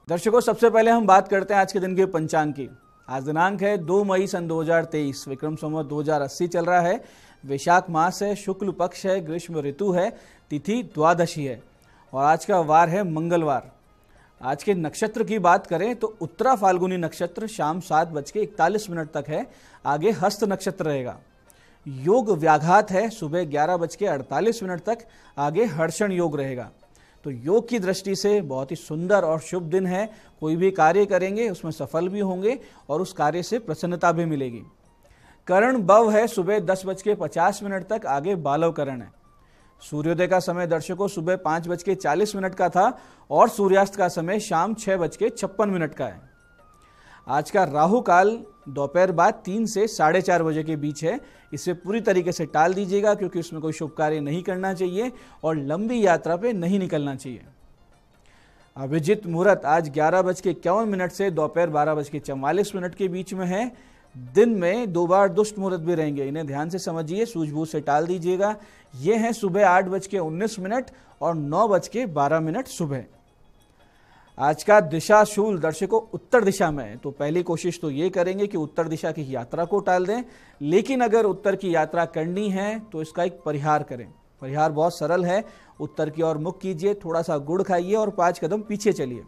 दर्शकों, सबसे पहले हम बात करते हैं आज के दिन के पंचांग की। आज दिनांक है 2 मई सन 2023, विक्रम संवत 2080 चल रहा है। वैशाख मास है, शुक्ल पक्ष है, ग्रीष्म ऋतु है, तिथि द्वादशी है और आज का वार है मंगलवार। आज के नक्षत्र की बात करें तो उत्तरा फाल्गुनी नक्षत्र शाम 7:41 तक है। आगे हस्त नक्षत्र रहेगा। योग व्याघात है सुबह 11:48 तक। आगे हर्षण योग रहेगा। तो योग की दृष्टि से बहुत ही सुंदर और शुभ दिन है। कोई भी कार्य करेंगे उसमें सफल भी होंगे और उस कार्य से प्रसन्नता भी मिलेगी। करण बव है सुबह 10:50 तक। आगे बालव करण है। सूर्योदय का समय दर्शकों सुबह 5:40 का था और सूर्यास्त का समय शाम 6:56 का है। आज का राहु काल दोपहर बाद 3 से 4:30 बजे के बीच है। इसे पूरी तरीके से टाल दीजिएगा क्योंकि उसमें कोई शुभ कार्य नहीं करना चाहिए और लंबी यात्रा पे नहीं निकलना चाहिए। अभिजित मुहूर्त आज 11:51 से दोपहर 12:44 के बीच में है। दिन में 2 बार दुष्ट मुहूर्त भी रहेंगे, इन्हें ध्यान से समझिए, सूझबूझ से टाल दीजिएगा। ये है सुबह 8:19 और 9:12 सुबह। आज का दिशा शूल दर्शकों उत्तर दिशा में है, तो पहली कोशिश तो ये करेंगे कि उत्तर दिशा की यात्रा को टाल दें। लेकिन अगर उत्तर की यात्रा करनी है तो इसका एक परिहार करें। परिहार बहुत सरल है। उत्तर की ओर मुख कीजिए, थोड़ा सा गुड़ खाइए और 5 कदम पीछे चलिए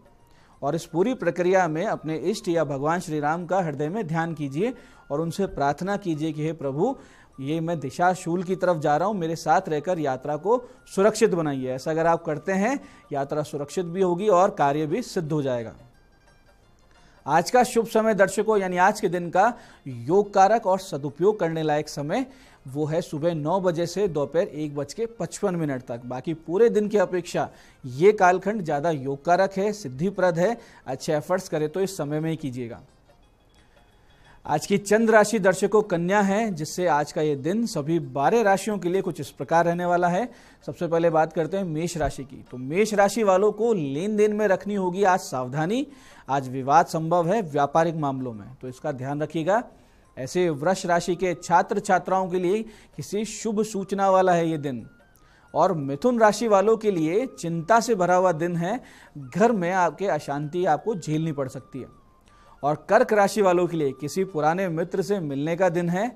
और इस पूरी प्रक्रिया में अपने इष्ट या भगवान श्री राम का हृदय में ध्यान कीजिए और उनसे प्रार्थना कीजिए कि हे प्रभु, ये मैं दिशा शूल की तरफ जा रहा हूँ, मेरे साथ रहकर यात्रा को सुरक्षित बनाइए। ऐसा अगर आप करते हैं यात्रा सुरक्षित भी होगी और कार्य भी सिद्ध हो जाएगा। आज का शुभ समय दर्शकों यानी आज के दिन का योग कारक और सदुपयोग करने लायक समय वो है सुबह 9 बजे से दोपहर 1:55 तक। बाकी पूरे दिन की अपेक्षा ये कालखंड ज़्यादा योग कारक है, सिद्धिप्रद है। अच्छे एफर्ट्स करें तो इस समय में ही कीजिएगा। आज की चंद्र राशि दर्शकों कन्या है, जिससे आज का ये दिन सभी 12 राशियों के लिए कुछ इस प्रकार रहने वाला है। सबसे पहले बात करते हैं मेष राशि की। तो मेष राशि वालों को लेन देन में रखनी होगी आज सावधानी। आज विवाद संभव है व्यापारिक मामलों में, तो इसका ध्यान रखिएगा। ऐसे वृष राशि के छात्र छात्राओं के लिए किसी शुभ सूचना वाला है ये दिन। और मिथुन राशि वालों के लिए चिंता से भरा हुआ दिन है। घर में आपके अशांति आपको झेलनी पड़ सकती है। और कर्क राशि वालों के लिए किसी पुराने मित्र से मिलने का दिन है।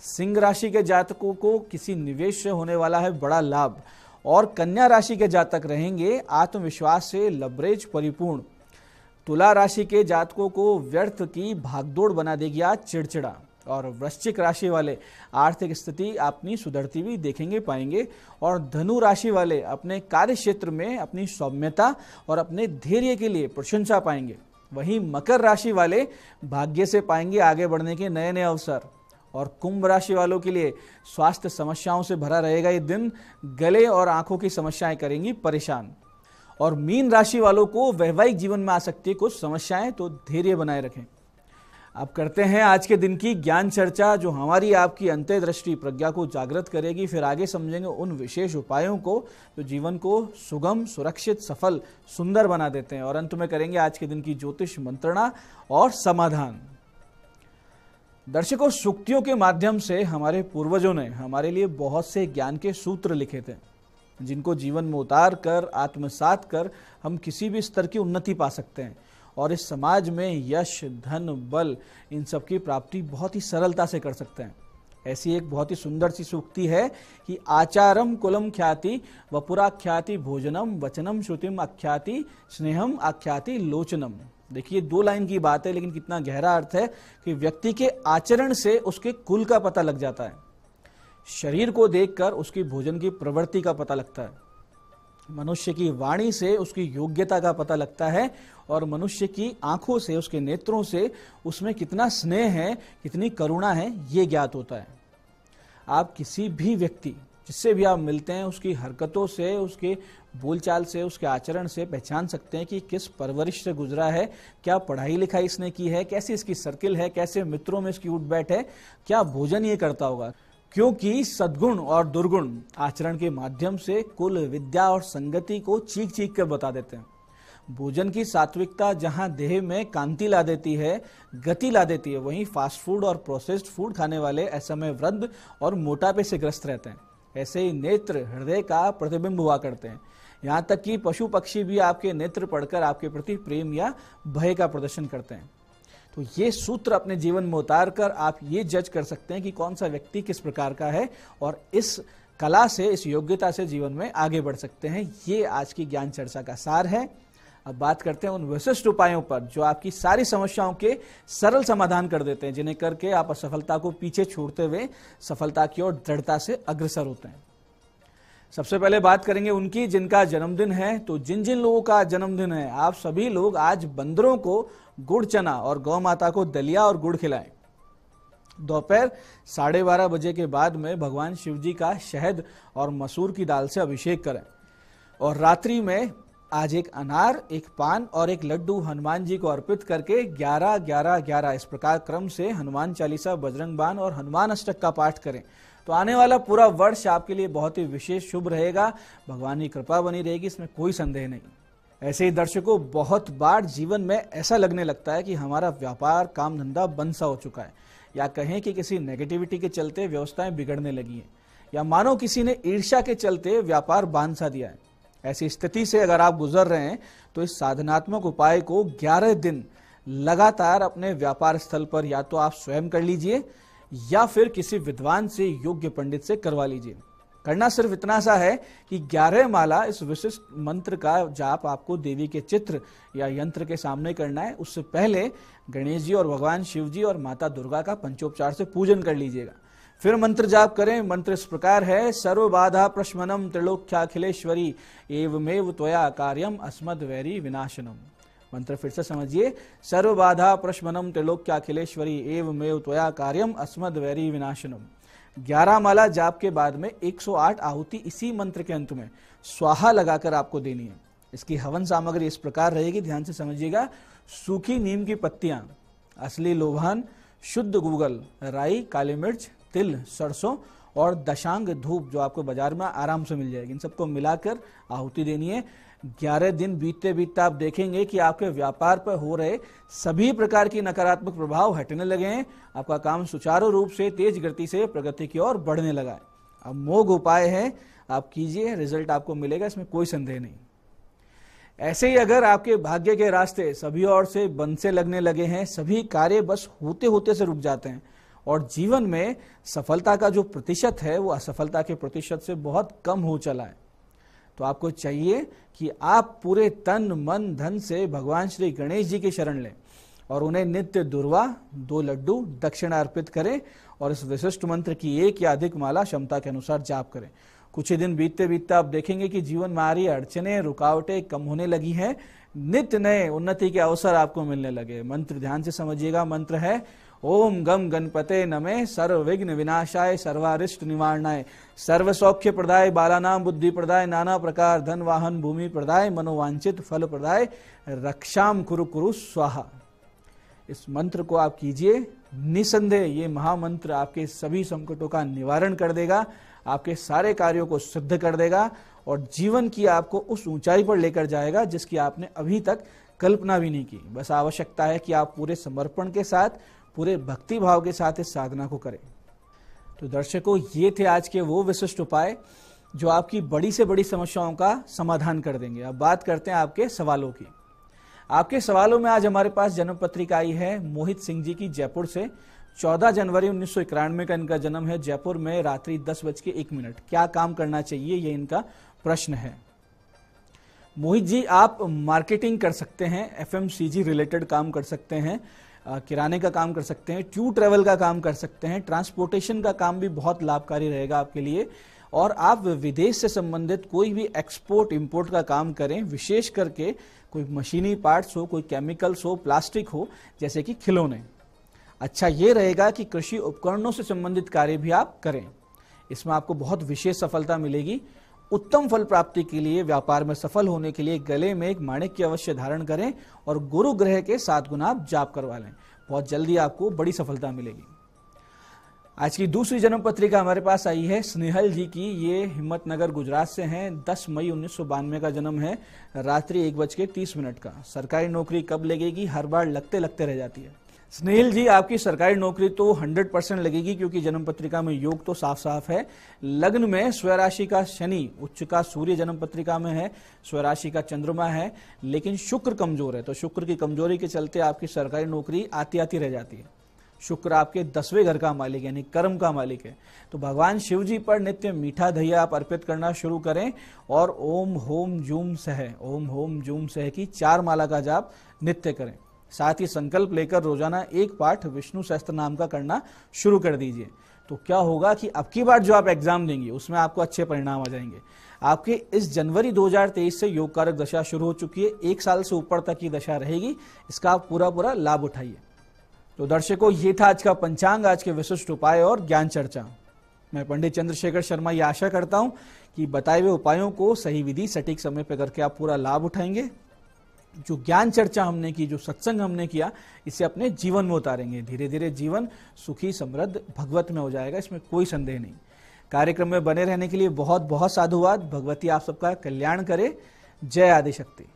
सिंह राशि के जातकों को किसी निवेश से होने वाला है बड़ा लाभ। और कन्या राशि के जातक रहेंगे आत्मविश्वास से लबरेज परिपूर्ण। तुला राशि के जातकों को व्यर्थ की भागदौड़ बना देगी आज चिड़चिड़ा। और वृश्चिक राशि वाले आर्थिक स्थिति अपनी सुधरती हुई देखेंगे पाएंगे। और धनु राशि वाले अपने कार्य क्षेत्र में अपनी सौम्यता और अपने धैर्य के लिए प्रशंसा पाएंगे। वहीं मकर राशि वाले भाग्य से पाएंगे आगे बढ़ने के नए नए अवसर। और कुंभ राशि वालों के लिए स्वास्थ्य समस्याओं से भरा रहेगा ये दिन। गले और आंखों की समस्याएं करेंगी परेशान। और मीन राशि वालों को वैवाहिक जीवन में आ सकती है कुछ समस्याएं, तो धैर्य बनाए रखें। अब करते हैं आज के दिन की ज्ञान चर्चा, जो हमारी आपकी अंतर्दृष्टि प्रज्ञा को जागृत करेगी। फिर आगे समझेंगे उन विशेष उपायों को जो जीवन को सुगम, सुरक्षित, सफल, सुंदर बना देते हैं। और अंत में करेंगे आज के दिन की ज्योतिष मंत्रणा और समाधान। दर्शकों, सूक्तियों के माध्यम से हमारे पूर्वजों ने हमारे लिए बहुत से ज्ञान के सूत्र लिखे थे, जिनको जीवन में उतार कर आत्मसात कर हम किसी भी स्तर की उन्नति पा सकते हैं और इस समाज में यश, धन, बल, इन सब की प्राप्ति बहुत ही सरलता से कर सकते हैं। ऐसी एक बहुत ही सुंदर सी सूक्ति है कि आचारम कुलम ख्याति वपुराख्याति भोजनम वचनम श्रुतिम आख्याति स्नेहम आख्याति लोचनम। देखिए 2 लाइन की बात है, लेकिन कितना गहरा अर्थ है कि व्यक्ति के आचरण से उसके कुल का पता लग जाता है। शरीर को देखकर उसकी भोजन की प्रवृत्ति का पता लगता है। मनुष्य की वाणी से उसकी योग्यता का पता लगता है और मनुष्य की आंखों से, उसके नेत्रों से उसमें कितना स्नेह है, कितनी करुणा है, ये ज्ञात होता है। आप किसी भी व्यक्ति जिससे भी आप मिलते हैं उसकी हरकतों से, उसके बोलचाल से, उसके आचरण से पहचान सकते हैं कि किस परवरिश से गुजरा है, क्या पढ़ाई लिखाई इसने की है, कैसी इसकी सर्किल है, कैसे मित्रों में इसकी उठ बैठ है, क्या भोजन ये करता होगा। क्योंकि सद्गुण और दुर्गुण आचरण के माध्यम से कुल, विद्या और संगति को चीख चीख कर बता देते हैं। भोजन की सात्विकता जहां देह में कांति ला देती है, गति ला देती है, वहीं फास्ट फूड और प्रोसेस्ड फूड खाने वाले ऐसे में वृद्ध और मोटापे से ग्रस्त रहते हैं। ऐसे ही नेत्र हृदय का प्रतिबिंब हुआ करते हैं। यहाँ तक कि पशु पक्षी भी आपके नेत्र पढ़कर आपके प्रति प्रेम या भय का प्रदर्शन करते हैं। तो ये सूत्र अपने जीवन में उतार कर आप ये जज कर सकते हैं कि कौन सा व्यक्ति किस प्रकार का है और इस कला से, इस योग्यता से जीवन में आगे बढ़ सकते हैं। ये आज की ज्ञान चर्चा का सार है। अब बात करते हैं उन विशिष्ट उपायों पर जो आपकी सारी समस्याओं के सरल समाधान कर देते हैं, जिन्हें करके आप असफलता को पीछे छोड़ते हुए सफलता की ओर दृढ़ता से अग्रसर होते हैं। सबसे पहले बात करेंगे उनकी जिनका जन्मदिन है। तो जिन जिन लोगों का जन्मदिन है, आप सभी लोग आज बंदरों को गुड़ चना और गौ माता को दलिया और गुड़ खिलाएं। दोपहर 12:30 बजे के बाद में भगवान शिव जी का शहद और मसूर की दाल से अभिषेक करें और रात्रि में आज एक अनार, एक पान और एक लड्डू हनुमान जी को अर्पित करके 11-11-11 इस प्रकार क्रम से हनुमान चालीसा, बजरंग बाण और हनुमान अष्टक का पाठ करें। तो आने वाला पूरा वर्ष आपके लिए बहुत ही विशेष शुभ रहेगा। भगवान की कृपा बनी रहेगी, इसमें कोई संदेह नहीं। ऐसे ही दर्शकों, बहुत बार जीवन में ऐसा लगने लगता है कि हमारा व्यापार, काम धंधा बंद सा हो चुका है, या कहें कि किसी नेगेटिविटी के चलते व्यवस्थाएं बिगड़ने लगी हैं, या मानो किसी ने ईर्ष्या के चलते व्यापार बांध सा दिया है। ऐसी स्थिति से अगर आप गुजर रहे हैं तो इस साधनात्मक उपाय को 11 दिन लगातार अपने व्यापार स्थल पर या तो आप स्वयं कर लीजिए या फिर किसी विद्वान से, योग्य पंडित से करवा लीजिए। करना सिर्फ इतना सा है कि 11 माला इस विशिष्ट मंत्र का जाप आपको देवी के चित्र या यंत्र के सामने करना है। उससे पहले गणेश जी और भगवान शिव जी और माता दुर्गा का पंचोपचार से पूजन कर लीजिएगा। फिर मंत्र जाप करें। मंत्र इस प्रकार है, सर्व बाधा प्रशमनम त्रिलोक्याखिलेश्वरी एवमेव त्वया कार्यम अस्मद् वैरी विनाशनम। मंत्र फिर से समझिए, सर्व बाधा प्रशमनम त्रिलोक्याखिलेश्वरी एवमेव त्वया कार्यम अस्मद् वैरी विनाशनम। 11 माला जाप के बाद में 108 आहुति इसी मंत्र के अंत में स्वाहा लगाकर आपको देनी है। इसकी हवन सामग्री इस प्रकार रहेगी, ध्यान से समझिएगा। सूखी नीम की पत्तियां, असली लोभान, शुद्ध गूगल, राई, काली मिर्च, तिल, सरसों और दशांग धूप जो आपको बाजार में आराम से मिल जाएगी, इन सबको मिलाकर आहुति देनी है। 11 दिन बीतते बीतते आप देखेंगे कि आपके व्यापार पर हो रहे सभी प्रकार की नकारात्मक प्रभाव हटने लगे हैं। आपका काम सुचारू रूप से, तेज गति से प्रगति की ओर बढ़ने लगा है। अब मोघ उपाय है, आप कीजिए, रिजल्ट आपको मिलेगा, इसमें कोई संदेह नहीं। ऐसे ही अगर आपके भाग्य के रास्ते सभी ओर से बंद से लगने लगे हैं, सभी कार्य बस होते होते से रुक जाते हैं और जीवन में सफलता का जो प्रतिशत है वो असफलता के प्रतिशत से बहुत कम हो चला है, तो आपको चाहिए कि आप पूरे तन मन धन से भगवान श्री गणेश जी की शरण लें और उन्हें नित्य दुर्वा, 2 लड्डू दक्षिणा अर्पित करें और इस विशिष्ट मंत्र की 1 या अधिक माला क्षमता के अनुसार जाप करें। कुछ ही दिन बीतते बीतते आप देखेंगे कि जीवन में आ रही अड़चने, रुकावटें कम होने लगी हैं, नित्य नए उन्नति के अवसर आपको मिलने लगे। मंत्र ध्यान से समझिएगा। मंत्र है, ओम गम गणपते नमे सर्व विघ्न विनाशाय सर्वारिष्ट निवारणाय सर्व सौख्य प्रदाय बालानाम बुद्धि प्रदाय नाना प्रकार धन वाहन भूमि प्रदाय मनोवांचित फल प्रदाय रक्षाम कुरु कुरु स्वाहा। इस मंत्र को आप कीजिए, निसंदेह ये महामंत्र आपके सभी संकटों का निवारण कर देगा, आपके सारे कार्यों को सिद्ध कर देगा और जीवन की आपको उस ऊंचाई पर लेकर जाएगा जिसकी आपने अभी तक कल्पना भी नहीं की। बस आवश्यकता है कि आप पूरे समर्पण के साथ, पूरे भक्ति भाव के साथ इस साधना को करें। तो दर्शकों, ये थे आज के वो विशिष्ट उपाय जो आपकी बड़ी से बड़ी समस्याओं का समाधान कर देंगे। अब बात करते हैं आपके सवालों की। आपके सवालों में आज हमारे पास जन्म पत्रिका आई है मोहित सिंह जी की, जयपुर से। 14 जनवरी 1991 का इनका जन्म है, जयपुर में, रात्रि 10:01। क्या काम करना चाहिए, ये इनका प्रश्न है। मोहित जी, आप मार्केटिंग कर सकते हैं, FMCG रिलेटेड काम कर सकते हैं, किराने का काम कर सकते हैं, टूर ट्रैवल का काम कर सकते हैं, ट्रांसपोर्टेशन का काम भी बहुत लाभकारी रहेगा आपके लिए। और आप विदेश से संबंधित कोई भी एक्सपोर्ट इंपोर्ट का काम करें, विशेष करके कोई मशीनी पार्ट्स हो, कोई केमिकल्स हो, प्लास्टिक हो, जैसे कि खिलौने। अच्छा ये रहेगा कि कृषि उपकरणों से संबंधित कार्य भी आप करें, इसमें आपको बहुत विशेष सफलता मिलेगी। उत्तम फल प्राप्ति के लिए, व्यापार में सफल होने के लिए गले में एक माणिक्य अवश्य धारण करें और गुरु ग्रह के 7 गुना आप जाप करवा लें, बहुत जल्दी आपको बड़ी सफलता मिलेगी। आज की दूसरी जन्म पत्रिका हमारे पास आई है स्नेहल जी की, ये हिम्मतनगर गुजरात से हैं। 10 मई 1992 का जन्म है, रात्रि 1:30 का। सरकारी नौकरी कब लगेगी, हर बार लगते लगते रह जाती है। स्नेहिल जी, आपकी सरकारी नौकरी तो 100% लगेगी, क्योंकि जन्म पत्रिका में योग तो साफ साफ है। लग्न में स्वराशि का शनि, उच्च का सूर्य जन्म पत्रिका में है, स्वराशि का चंद्रमा है, लेकिन शुक्र कमजोर है। तो शुक्र की कमजोरी के चलते आपकी सरकारी नौकरी आती आती रह जाती है। शुक्र आपके 10वें घर का मालिक यानी कर्म का मालिक है। तो भगवान शिव जी पर नित्य मीठा दहिया आप अर्पित करना शुरू करें और ओम होम जूम सह की 4 माला का जाप नित्य करें। साथ ही संकल्प लेकर रोजाना एक पाठ विष्णु सहस्त्र नाम का करना शुरू कर दीजिए। तो क्या होगा कि अब की बार जो आप एग्जाम देंगे उसमें आपको अच्छे परिणाम आ जाएंगे। आपके इस जनवरी 2023 से योग कारक दशा शुरू हो चुकी है, 1 साल से ऊपर तक की दशा रहेगी, इसका आप पूरा लाभ उठाइए। तो दर्शकों, ये था आज का पंचांग, आज के विशिष्ट उपाय और ज्ञान चर्चा। मैं पंडित चंद्रशेखर शर्मा ये आशा करता हूं कि बताए हुए उपायों को सही विधि सटीक समय पर करके आप पूरा लाभ उठाएंगे। जो ज्ञान चर्चा हमने की, जो सत्संग हमने किया, इसे अपने जीवन में उतारेंगे। धीरे धीरे जीवन सुखी समृद्ध भगवत में हो जाएगा, इसमें कोई संदेह नहीं। कार्यक्रम में बने रहने के लिए बहुत बहुत साधुवाद। भगवती आप सबका कल्याण करे। जय आदिशक्ति।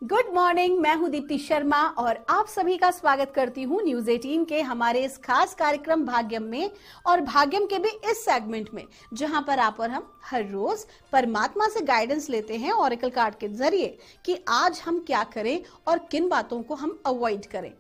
गुड मॉर्निंग, मैं हूं दीप्ति शर्मा और आप सभी का स्वागत करती हूं न्यूज 18 के हमारे इस खास कार्यक्रम भाग्यम में, और भाग्यम के भी इस सेगमेंट में जहां पर आप और हम हर रोज परमात्मा से गाइडेंस लेते हैं ऑरेकल कार्ड के जरिए कि आज हम क्या करें और किन बातों को हम अवॉइड करें।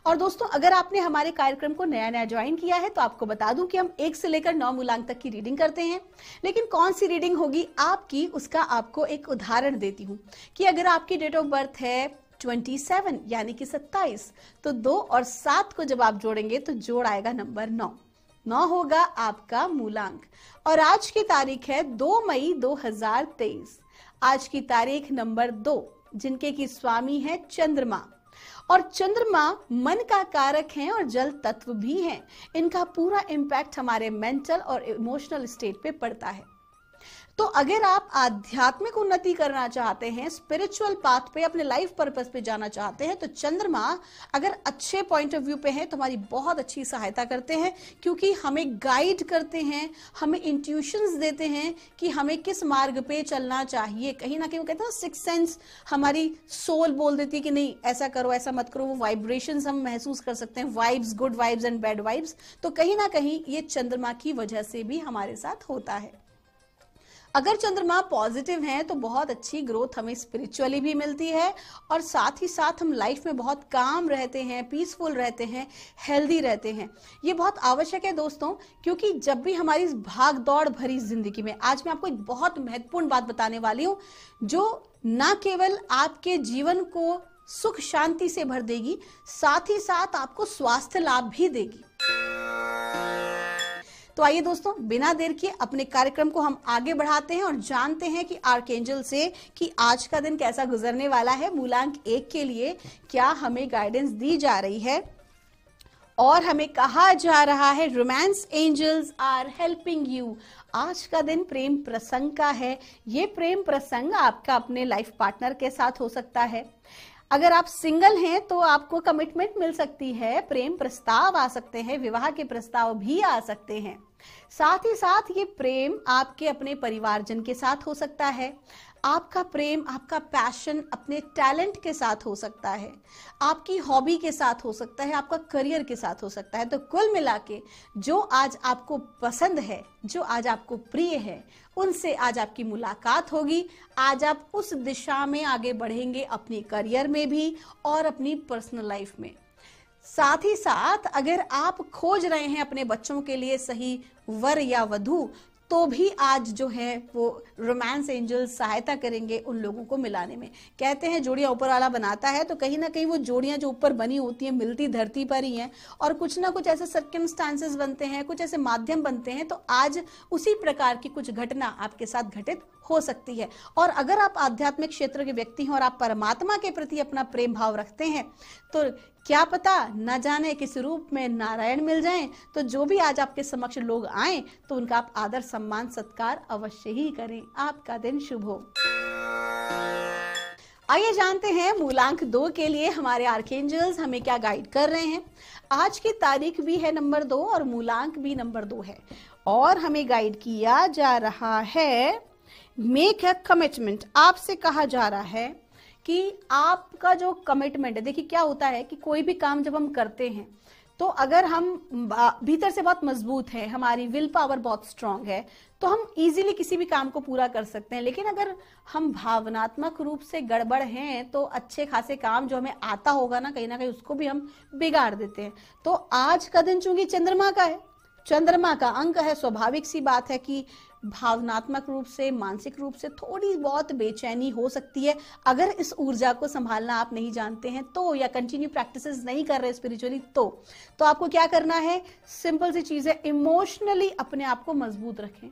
और दोस्तों, अगर आपने हमारे कार्यक्रम को नया ज्वाइन किया है तो आपको बता दूं कि हम 1 से लेकर 9 मूलांक तक की रीडिंग करते हैं। लेकिन कौन सी रीडिंग होगी आपकी, उसका आपको एक उदाहरण देती हूं कि अगर आपकी डेट ऑफ बर्थ है 27 यानी कि 27, तो 2 और 7 को जब आप जोड़ेंगे तो जोड़ आएगा नंबर 9। 9 होगा आपका मूलांक। और आज की तारीख है 2 मई 2023। आज की तारीख नंबर 2, जिनके की स्वामी है चंद्रमा, और चंद्रमा मन का कारक है और जल तत्व भी है। इनका पूरा इम्पैक्ट हमारे मेंटल और इमोशनल स्टेट पे पड़ता है। तो अगर आप आध्यात्मिक उन्नति करना चाहते हैं, स्पिरिचुअल पाथ पे, अपने लाइफ पर्पस पे जाना चाहते हैं, तो चंद्रमा अगर अच्छे पॉइंट ऑफ व्यू पे है तो हमारी बहुत अच्छी सहायता करते हैं, क्योंकि हमें गाइड करते हैं, हमें इंट्यूशंस देते हैं कि हमें किस मार्ग पे चलना चाहिए। कहीं ना कहीं वो कहते हैं सिक्स सेंस, हमारी सोल बोल देती है कि नहीं ऐसा करो ऐसा मत करो। वो वाइब्रेशंस हम महसूस कर सकते हैं, vibes, good vibes and bad vibes. तो कहीं ना कहीं ये चंद्रमा की वजह से भी हमारे साथ होता है। अगर चंद्रमा पॉजिटिव है तो बहुत अच्छी ग्रोथ हमें स्पिरिचुअली भी मिलती है, और साथ ही साथ हम लाइफ में बहुत काम रहते हैं, पीसफुल रहते हैं, हेल्दी रहते हैं। ये बहुत आवश्यक है दोस्तों, क्योंकि जब भी हमारी इस भाग दौड़ भरी जिंदगी में, आज मैं आपको एक बहुत महत्वपूर्ण बात बताने वाली हूँ जो न केवल आपके जीवन को सुख शांति से भर देगी, साथ ही साथ आपको स्वास्थ्य लाभ भी देगी। तो आइए दोस्तों, बिना देर किए अपने कार्यक्रम को हम आगे बढ़ाते हैं और जानते हैं कि आर्कएंजल से कि आज का दिन कैसा गुजरने वाला है। मूलांक 1 के लिए क्या हमें गाइडेंस दी जा रही है, और हमें कहा जा रहा है romance angels are helping you. आज का दिन प्रेम प्रसंग का है। ये प्रेम प्रसंग आपका अपने लाइफ पार्टनर के साथ हो सकता है। अगर आप सिंगल हैं तो आपको कमिटमेंट मिल सकती है, प्रेम प्रस्ताव आ सकते हैं, विवाह के प्रस्ताव भी आ सकते हैं। साथ ही साथ ये प्रेम आपके अपने परिवारजन के साथ हो सकता है। आपका प्रेम, आपका पैशन अपने टैलेंट के साथ हो सकता है, आपकी हॉबी के साथ हो सकता है, आपका करियर के साथ हो सकता है। तो कुल मिला के जो आज आपको पसंद है, जो आज आपको प्रिय है, उनसे आज आपकी मुलाकात होगी। आज आप उस दिशा में आगे बढ़ेंगे, अपने करियर में भी और अपनी पर्सनल लाइफ में। साथ ही साथ अगर आप खोज रहे हैं अपने बच्चों के लिए सही वर या वधू, तो भी आज जो है वो रोमांस एंजल्स सहायता करेंगे उन लोगों को मिलाने में। कहते हैं जोड़ियां ऊपर वाला बनाता है, तो कहीं ना कहीं वो जोड़ियां जो ऊपर बनी होती हैं मिलती धरती पर ही हैं, और कुछ ना कुछ ऐसे सर्कमस्टांसेस बनते हैं, कुछ ऐसे माध्यम बनते हैं। तो आज उसी प्रकार की कुछ घटना आपके साथ घटित हो सकती है। और अगर आप आध्यात्मिक क्षेत्र के व्यक्ति हैं और आप परमात्मा के प्रति अपना प्रेम भाव रखते हैं, तो क्या पता न जाने किस रूप में नारायण मिल जाएं। तो जो भी आज आपके समक्ष लोग आए तो उनका आप आदर सम्मान सत्कार अवश्य ही करें। आपका दिन शुभ हो। आइए जानते हैं मूलांक 2 के लिए हमारे आर्कएंजल्स हमें क्या गाइड कर रहे हैं। आज की तारीख भी है नंबर 2 और मूलांक भी नंबर 2 है और हमें गाइड किया जा रहा है मेक अ कमिटमेंट। आपसे कहा जा रहा है कि आपका जो कमिटमेंट है, देखिए क्या होता है कि कोई भी काम जब हम करते हैं तो अगर हम भीतर से बहुत मजबूत हैं, हमारी विल पावर बहुत स्ट्रांग है, तो हम इजीली किसी भी काम को पूरा कर सकते हैं। लेकिन अगर हम भावनात्मक रूप से गड़बड़ हैं तो अच्छे खासे काम जो हमें आता होगा ना कहीं उसको भी हम बिगाड़ देते हैं। तो आज का दिन चूंकि चंद्रमा का है, चंद्रमा का अंक है, स्वाभाविक सी बात है कि भावनात्मक रूप से, मानसिक रूप से थोड़ी बहुत बेचैनी हो सकती है। अगर इस ऊर्जा को संभालना आप नहीं जानते हैं तो, या कंटिन्यू प्रैक्टिसेस नहीं कर रहे स्पिरिचुअली तो आपको क्या करना है, सिंपल सी चीज है, इमोशनली अपने आप को मजबूत रखें।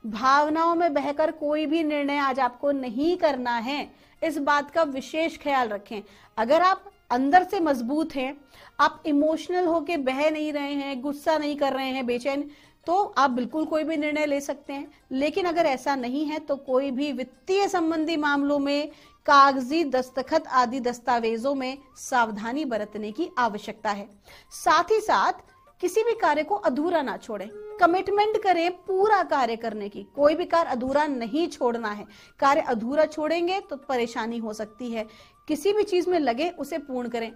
भावनाओं में बहकर कोई भी निर्णय आज आपको नहीं करना है, इस बात का विशेष ख्याल रखें। अगर आप अंदर से मजबूत हैं, आप इमोशनल होके बह नहीं रहे हैं, गुस्सा नहीं कर रहे हैं, बेचैन, तो आप बिल्कुल कोई भी निर्णय ले सकते हैं। लेकिन अगर ऐसा नहीं है तो कोई भी वित्तीय संबंधी मामलों में, कागजी दस्तखत आदि दस्तावेजों में सावधानी बरतने की आवश्यकता है। साथ ही साथ किसी भी कार्य को अधूरा ना छोड़ें, कमिटमेंट करें पूरा कार्य करने की, कोई भी कार्य अधूरा नहीं छोड़ना है। कार्य अधूरा छोड़ेंगे तो परेशानी हो सकती है। किसी भी चीज में लगे उसे पूर्ण करें।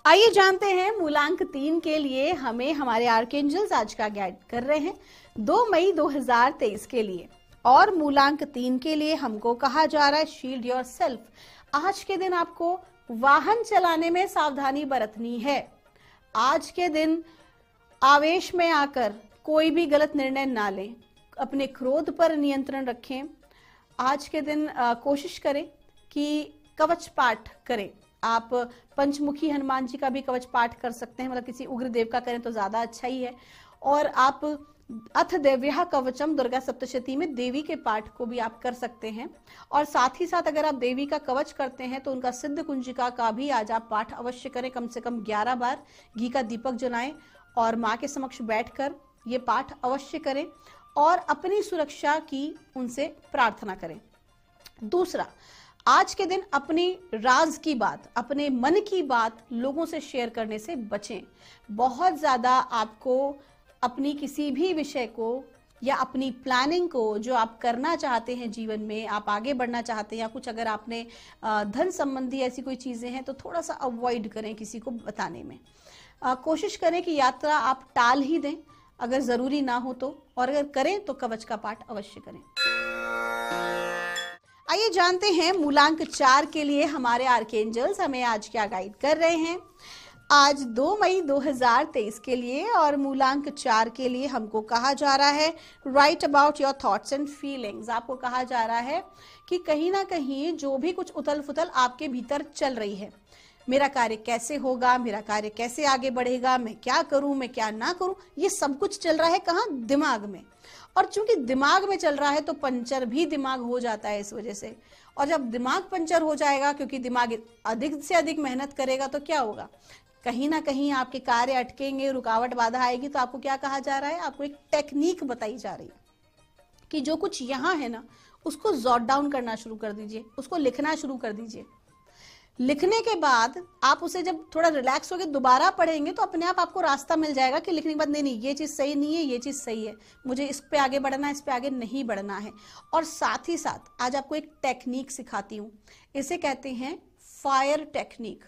आइए जानते हैं मूलांक 3 के लिए हमें हमारे आर्कएंजल्स आज का गाइड कर रहे हैं 2 मई 2023 के लिए। और मूलांक 3 के लिए हमको कहा जा रहा है शील्ड योर सेल्फ। आज के दिन आपको वाहन चलाने में सावधानी बरतनी है। आज के दिन आवेश में आकर कोई भी गलत निर्णय ना लें, अपने क्रोध पर नियंत्रण रखें। आज के दिन कोशिश करें कि कवच पाठ करें। आप पंचमुखी हनुमान जी का भी कवच पाठ कर सकते हैं, मतलब किसी उग्र देव का करें तो ज्यादा अच्छा ही है। और आप अथ देव्या कवचम दुर्गा सप्तशती में देवी के पाठ को भी आप कर सकते हैं। और साथ ही साथ अगर आप देवी का कवच करते हैं तो उनका सिद्ध कुंजिका का भी आज आप पाठ अवश्य करें। कम से कम 11 बार घी का दीपक जलाएं और माँ के समक्ष बैठकर ये पाठ अवश्य करें और अपनी सुरक्षा की उनसे प्रार्थना करें। दूसरा, आज के दिन अपनी राज की बात, अपने मन की बात लोगों से शेयर करने से बचें। बहुत ज्यादा आपको अपनी किसी भी विषय को या अपनी प्लानिंग को जो आप करना चाहते हैं जीवन में, आप आगे बढ़ना चाहते हैं या कुछ अगर आपने धन संबंधी ऐसी कोई चीजें हैं तो थोड़ा सा अवॉइड करें किसी को बताने में। कोशिश करें कि यात्रा आप टाल ही दें अगर जरूरी ना हो तो, और अगर करें तो कवच का पाठ अवश्य करें। आइए जानते हैं मूलांक 4 के लिए हमारे आर्कएंजल्स हमें आज क्या गाइड कर रहे हैं। आज 2 मई 2023 के लिए और मूलांक 4 के लिए हमको कहा जा रहा है right about your thoughts and feelings. आपको कहा जा रहा है कि कहीं ना कहीं जो भी कुछ उथल पुथल आपके भीतर चल रही है, मेरा कार्य कैसे होगा, मेरा कार्य कैसे आगे बढ़ेगा, मैं क्या करूं, मैं क्या ना करूं, ये सब कुछ चल रहा है कहाँ, दिमाग में। और चूंकि दिमाग में चल रहा है तो पंचर भी दिमाग हो जाता है इस वजह से। और जब दिमाग पंचर हो जाएगा, क्योंकि दिमाग अधिक से अधिक मेहनत करेगा, तो क्या होगा, कहीं ना कहीं आपके कार्य अटकेंगे, रुकावट बाधा आएगी। तो आपको क्या कहा जा रहा है, आपको एक टेक्निक बताई जा रही है कि जो कुछ यहाँ है ना उसको जॉट डाउन करना शुरू कर दीजिए, उसको लिखना शुरू कर दीजिए। लिखने के बाद आप उसे जब थोड़ा रिलैक्स होकर दोबारा पढ़ेंगे तो अपने आप आपको रास्ता मिल जाएगा कि लिखने के बाद नहीं ये चीज सही नहीं है, ये चीज सही है, मुझे इस पे आगे बढ़ना है, इस पे आगे नहीं बढ़ना है। और साथ ही साथ आज आपको एक टेक्निक सिखाती हूँ, इसे कहते हैं फायर टेक्निक।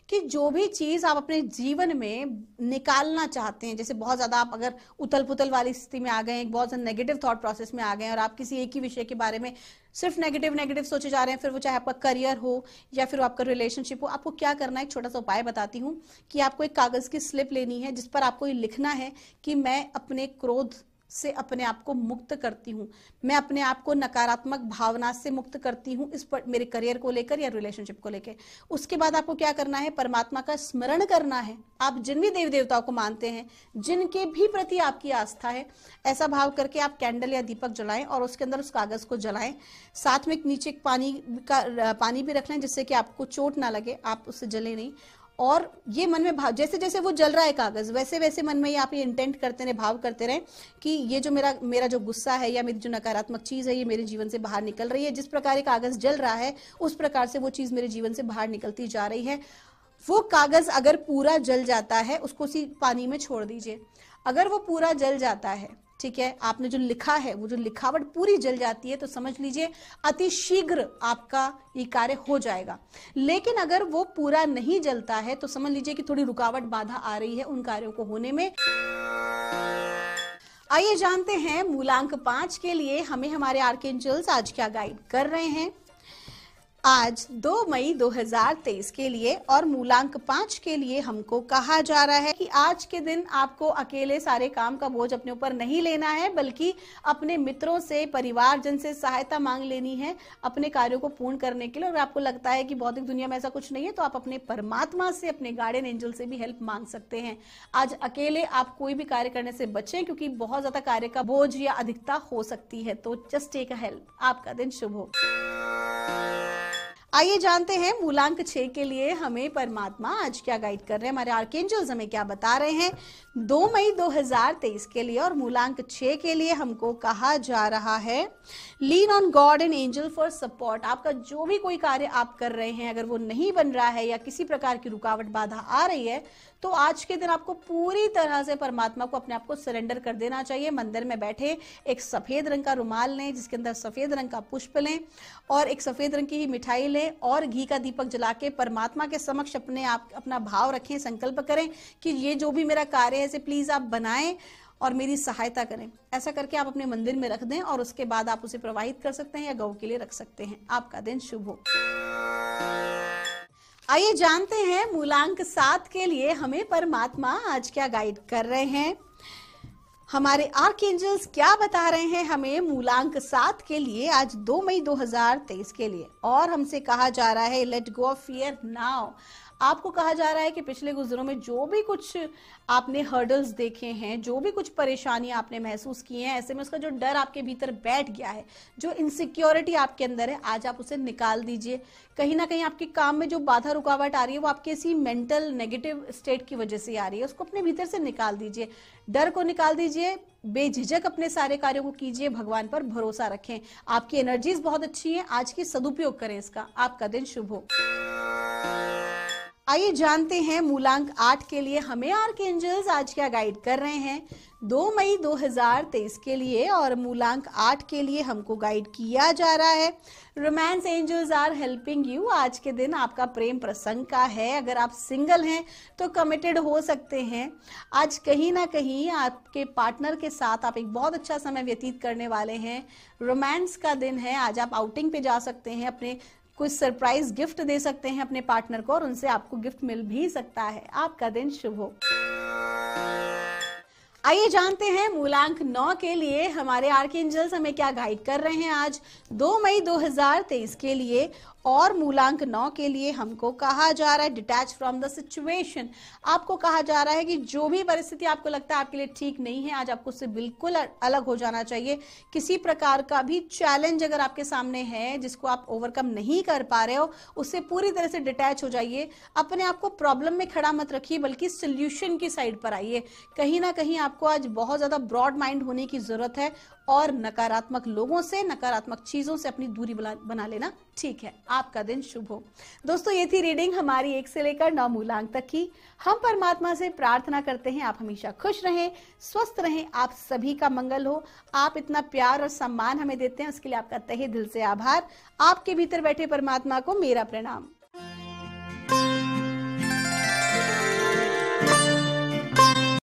कि जो भी चीज आप अपने जीवन में निकालना चाहते हैं, जैसे बहुत ज्यादा आप अगर उथल पुथल वाली स्थिति में आ गए हैं, बहुत ज्यादा नेगेटिव थॉट प्रोसेस में आ गए हैं और आप किसी एक ही विषय के बारे में सिर्फ नेगेटिव सोचे जा रहे हैं, फिर वो चाहे आपका करियर हो या फिर आपका रिलेशनशिप हो, आपको क्या करना है, एक छोटा सा उपाय बताती हूँ कि आपको एक कागज की स्लिप लेनी है जिस पर आपको ये लिखना है कि मैं अपने क्रोध से अपने आप को मुक्त करती हूँ, मैं अपने आप को नकारात्मक भावना से मुक्त करती हूँ, इस पर मेरे करियर को लेकर या रिलेशनशिप को लेकर। उसके बाद आपको क्या करना है, परमात्मा का स्मरण करना है। आप जिन भी देवी देवताओं को मानते हैं, जिनके भी प्रति आपकी आस्था है, ऐसा भाव करके आप कैंडल या दीपक जलाएं और उसके अंदर उस कागज को जलाएं। साथ में नीचे पानी भी रख लें जिससे कि आपको चोट ना लगे, आप उससे जले नहीं। और ये मन में भाव, जैसे जैसे वो जल रहा है कागज, वैसे वैसे मन में आप ये इंटेंट करते रहे, भाव करते रहे कि ये जो मेरा जो गुस्सा है या मेरी जो नकारात्मक चीज है ये मेरे जीवन से बाहर निकल रही है। जिस प्रकार ये कागज जल रहा है उस प्रकार से वो चीज मेरे जीवन से बाहर निकलती जा रही है। वो कागज अगर पूरा जल जाता है उसको उसी पानी में छोड़ दीजिए। अगर वो पूरा जल जाता है, ठीक है, आपने जो लिखा है वो जो लिखावट पूरी जल जाती है, तो समझ लीजिए अति शीघ्र आपका ये कार्य हो जाएगा। लेकिन अगर वो पूरा नहीं जलता है तो समझ लीजिए कि थोड़ी रुकावट बाधा आ रही है उन कार्यों को होने में। आइए जानते हैं मूलांक 5 के लिए हमें हमारे आर्कएंजल्स आज क्या गाइड कर रहे हैं। आज 2 मई 2023 के लिए और मूलांक 5 के लिए हमको कहा जा रहा है कि आज के दिन आपको अकेले सारे काम का बोझ अपने ऊपर नहीं लेना है, बल्कि अपने मित्रों से, परिवारजन से सहायता मांग लेनी है अपने कार्यों को पूर्ण करने के लिए। और आपको लगता है कि भौतिक दुनिया में ऐसा कुछ नहीं है तो आप अपने परमात्मा से, अपने गार्डियन एंजल से भी हेल्प मांग सकते हैं। आज अकेले आप कोई भी कार्य करने से बचें, क्योंकि बहुत ज्यादा कार्य का बोझ या अधिकता हो सकती है। तो जस्ट टेक अ हेल्प। आपका दिन शुभ हो। आइए जानते हैं मूलांक 6 के लिए हमें परमात्मा आज क्या गाइड कर रहे हैं, हमारे आर्कएंजल्स हमें क्या बता रहे हैं 2 मई 2023 के लिए। और मूलांक 6 के लिए हमको कहा जा रहा है lean on God and angel for support. आपका जो भी कोई कार्य आप कर रहे हैं, अगर वो नहीं बन रहा है या किसी प्रकार की रुकावट बाधा आ रही है, तो आज के दिन आपको पूरी तरह से परमात्मा को अपने आप को सरेंडर कर देना चाहिए। मंदिर में बैठे एक सफेद रंग का रुमाल लें जिसके अंदर सफेद रंग का पुष्प लें और एक सफेद रंग की ही मिठाई लें और घी का दीपक जला के परमात्मा के समक्ष अपना भाव रखें, संकल्प करें कि ये जो भी मेरा कार्य है इसे प्लीज आप बनाएं और मेरी सहायता करें। ऐसा करके आप अपने मंदिर में रख दें और उसके बाद आप उसे प्रवाहित कर सकते हैं या गौ के लिए रख सकते हैं। आपका दिन शुभ हो। आइए जानते हैं मूलांक 7 के लिए हमें परमात्मा आज क्या गाइड कर रहे हैं, हमारे आर्कएंजल्स क्या बता रहे हैं हमें मूलांक 7 के लिए आज 2 मई 2023 के लिए। और हमसे कहा जा रहा है let go of fear now. आपको कहा जा रहा है कि पिछले कुछ दिनों में जो भी कुछ आपने हर्डल्स देखे हैं, जो भी कुछ परेशानियां आपने महसूस की हैं, ऐसे में उसका जो डर आपके भीतर बैठ गया है, जो इनसिक्योरिटी आपके अंदर है, आज आप उसे निकाल दीजिए। कहीं ना कहीं आपके काम में जो बाधा रुकावट आ रही है वो आपके इसी मेंटल नेगेटिव स्टेट की वजह से आ रही है, उसको अपने भीतर से निकाल दीजिए, डर को निकाल दीजिए, बेझिझक अपने सारे कार्यों को कीजिए, भगवान पर भरोसा रखें। आपकी एनर्जीज बहुत अच्छी है, आज की सदुपयोग करें इसका। आपका दिन शुभ हो। आइए जानते हैं मूलांक 8 के लिए हमें आर्कएंजल्स आज क्या गाइड कर रहे हैं 2 मई 2023 के लिए। और मूलांक 8 के लिए हमको गाइड किया जा रहा है romance angels are helping you. आज के दिन आपका प्रेम प्रसंग का है। अगर आप सिंगल हैं तो कमिटेड हो सकते हैं। आज कहीं ना कहीं आपके पार्टनर के साथ आप एक बहुत अच्छा समय व्यतीत करने वाले हैं। रोमांस का दिन है। आज आप आउटिंग पे जा सकते हैं, अपने कुछ सरप्राइज गिफ्ट दे सकते हैं अपने पार्टनर को और उनसे आपको गिफ्ट मिल भी सकता है। आपका दिन शुभ हो। आइए जानते हैं मूलांक 9 के लिए हमारे आर्कएंजल्स हमें क्या गाइड कर रहे हैं आज 2 मई 2023 के लिए। और मूलांक 9 के लिए हमको कहा जा रहा है डिटैच फ्रॉम द सिचुएशन। आपको कहा जा रहा है कि जो भी परिस्थिति आपको लगता है आपके लिए ठीक नहीं है, आज आपको उससे बिल्कुल अलग हो जाना चाहिए। किसी प्रकार का भी चैलेंज अगर आपके सामने है जिसको आप ओवरकम नहीं कर पा रहे हो, उससे पूरी तरह से डिटैच हो जाइए। अपने आप को प्रॉब्लम में खड़ा मत रखिए, बल्कि सोल्यूशन की साइड पर आइए। कहीं ना कहीं आपको आज बहुत ज्यादा ब्रॉड माइंड होने की जरूरत है और नकारात्मक लोगों से, नकारात्मक चीजों से अपनी दूरी बना लेना ठीक है। आपका दिन शुभ हो। दोस्तों, ये थी रीडिंग हमारी 1 से लेकर 9 मूलांक तक की। हम परमात्मा से प्रार्थना करते हैं आप हमेशा खुश रहें, स्वस्थ रहें, आप सभी का मंगल हो। आप इतना प्यार और सम्मान हमें देते हैं, उसके लिए आपका तहे दिल से आभार। आपके भीतर बैठे परमात्मा को मेरा प्रणाम।